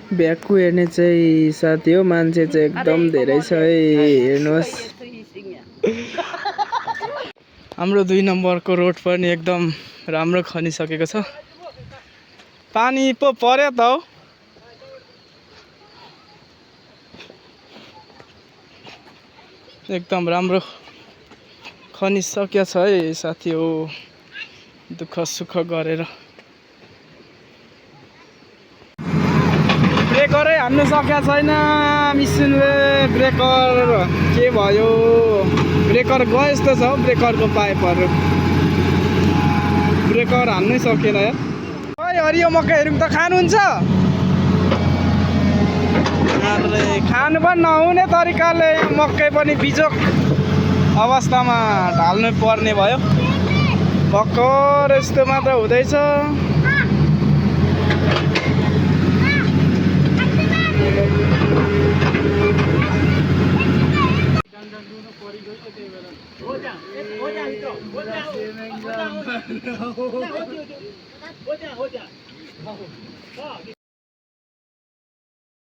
भ्याक्कु हेर्ने चाहिँ साथी हो, मान्छे चाहिँ एकदम धेरै छ है। हेर्नुहोस् हाम्रो 2 नम्बरको रोड पनि एकदम राम्रो खनिसकेको छ। पानी पो पर्यो त हौ। एकदम राम्रो खनिसकेको छ है साथी हो, दुःख सुख गरेर। ब्रेकरै हान्नु सकेको छैन मिसिनले। ब्रेकर के भयो, ब्रेकर गयो जस्तो छ हौ। ब्रेकरको पाइपहरू ब्रेकर हान्नै सकेन यार। खै हरियो मकैहरू त खानुहुन्छ? अरे खानु पनि नहुने तरिकाले मकै पनि बिजोक अवस्थामा ढाल्नु पर्ने भयो। भर्खर यस्तो मात्र हुँदैछ।